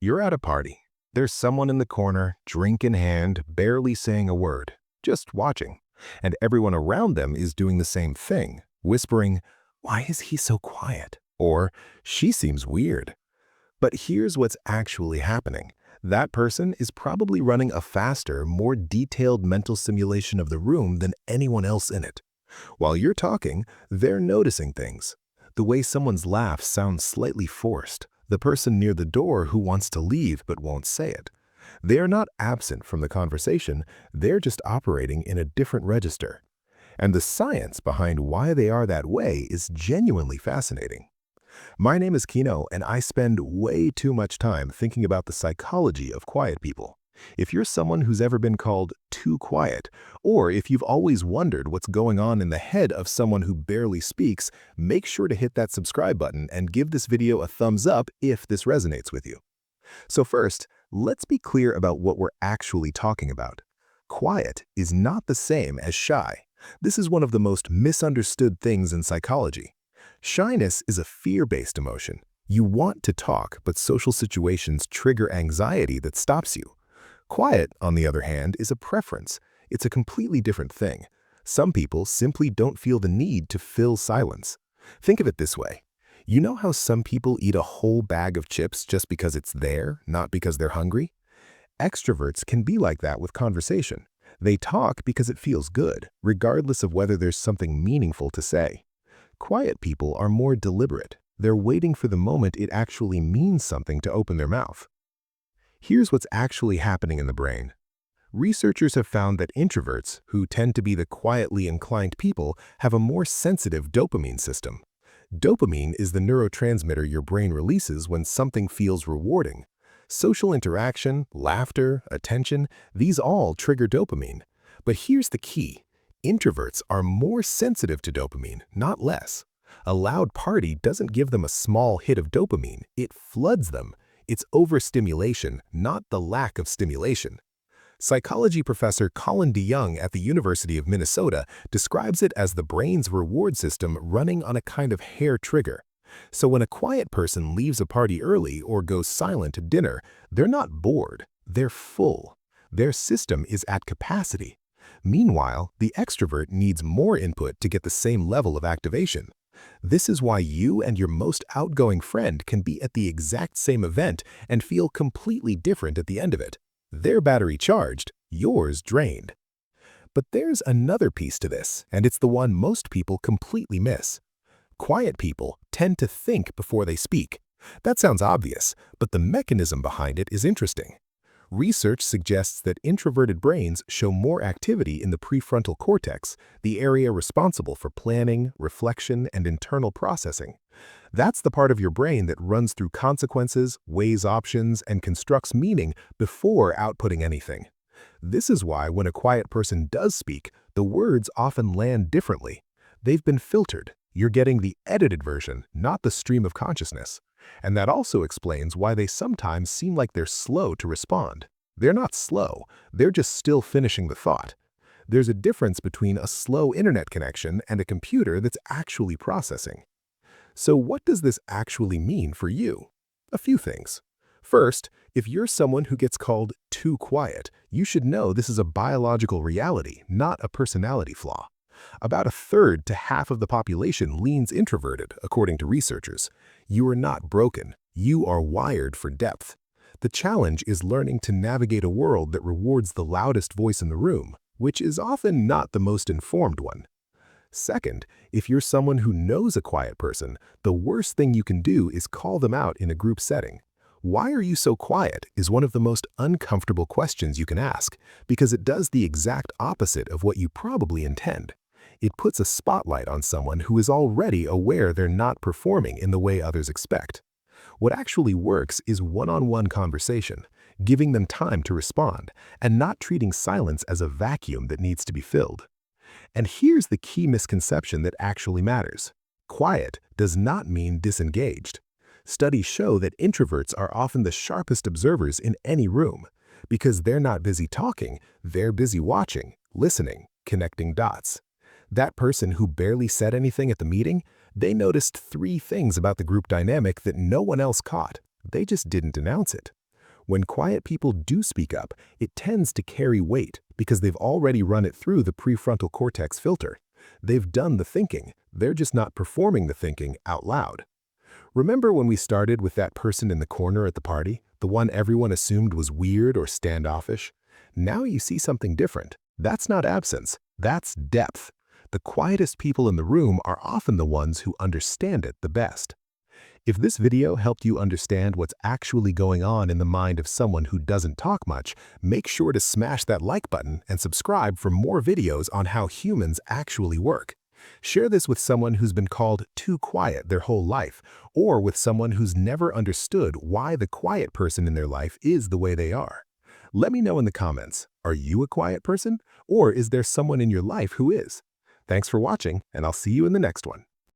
You're at a party. There's someone in the corner, drink in hand, barely saying a word, just watching. And everyone around them is doing the same thing, whispering, "Why is he so quiet?" Or, "She seems weird." But here's what's actually happening. That person is probably running a faster, more detailed mental simulation of the room than anyone else in it. While you're talking, they're noticing things. The way someone's laugh sounds slightly forced. The person near the door who wants to leave but won't say it. They are not absent from the conversation, they're just operating in a different register. And the science behind why they are that way is genuinely fascinating. My name is Kino, and I spend way too much time thinking about the psychology of quiet people. If you're someone who's ever been called too quiet, or if you've always wondered what's going on in the head of someone who barely speaks, make sure to hit that subscribe button and give this video a thumbs up if this resonates with you. So first, let's be clear about what we're actually talking about. Quiet is not the same as shy. This is one of the most misunderstood things in psychology. Shyness is a fear-based emotion. You want to talk, but social situations trigger anxiety that stops you. Quiet, on the other hand, is a preference. It's a completely different thing. Some people simply don't feel the need to fill silence. Think of it this way. You know how some people eat a whole bag of chips just because it's there, not because they're hungry? Extroverts can be like that with conversation. They talk because it feels good, regardless of whether there's something meaningful to say. Quiet people are more deliberate. They're waiting for the moment it actually means something to open their mouth. Here's what's actually happening in the brain. Researchers have found that introverts, who tend to be the quietly inclined people, have a more sensitive dopamine system. Dopamine is the neurotransmitter your brain releases when something feels rewarding. Social interaction, laughter, attention, these all trigger dopamine. But here's the key. Introverts are more sensitive to dopamine, not less. A loud party doesn't give them a small hit of dopamine, it floods them. It's overstimulation, not the lack of stimulation. Psychology professor Colin DeYoung at the University of Minnesota describes it as the brain's reward system running on a kind of hair trigger. So when a quiet person leaves a party early or goes silent at dinner, they're not bored, they're full. Their system is at capacity. Meanwhile, the extrovert needs more input to get the same level of activation. This is why you and your most outgoing friend can be at the exact same event and feel completely different at the end of it. Their battery charged, yours drained. But there's another piece to this, and it's the one most people completely miss. Quiet people tend to think before they speak. That sounds obvious, but the mechanism behind it is interesting. Research suggests that introverted brains show more activity in the prefrontal cortex, the area responsible for planning, reflection, and internal processing. That's the part of your brain that runs through consequences, weighs options, and constructs meaning before outputting anything. This is why when a quiet person does speak, the words often land differently. They've been filtered. You're getting the edited version, not the stream of consciousness. And that also explains why they sometimes seem like they're slow to respond. They're not slow, they're just still finishing the thought. There's a difference between a slow internet connection and a computer that's actually processing. So what does this actually mean for you? A few things. First, if you're someone who gets called too quiet, you should know this is a biological reality, not a personality flaw. About a third to half of the population leans introverted, according to researchers. You are not broken. You are wired for depth. The challenge is learning to navigate a world that rewards the loudest voice in the room, which is often not the most informed one. Second, if you're someone who knows a quiet person, the worst thing you can do is call them out in a group setting. Why are you so quiet is one of the most uncomfortable questions you can ask, because it does the exact opposite of what you probably intend. It puts a spotlight on someone who is already aware they're not performing in the way others expect. What actually works is one-on-one conversation, giving them time to respond, and not treating silence as a vacuum that needs to be filled. And here's the key misconception that actually matters. Quiet does not mean disengaged. Studies show that introverts are often the sharpest observers in any room. Because they're not busy talking, they're busy watching, listening, connecting dots. That person who barely said anything at the meeting, they noticed 3 things about the group dynamic that no one else caught. They just didn't announce it. When quiet people do speak up, it tends to carry weight because they've already run it through the prefrontal cortex filter. They've done the thinking, they're just not performing the thinking out loud. Remember when we started with that person in the corner at the party, the one everyone assumed was weird or standoffish? Now you see something different. That's not absence, that's depth. The quietest people in the room are often the ones who understand it the best. If this video helped you understand what's actually going on in the mind of someone who doesn't talk much, make sure to smash that like button and subscribe for more videos on how humans actually work. Share this with someone who's been called too quiet their whole life, or with someone who's never understood why the quiet person in their life is the way they are. Let me know in the comments, are you a quiet person, or is there someone in your life who is? Thanks for watching, and I'll see you in the next one.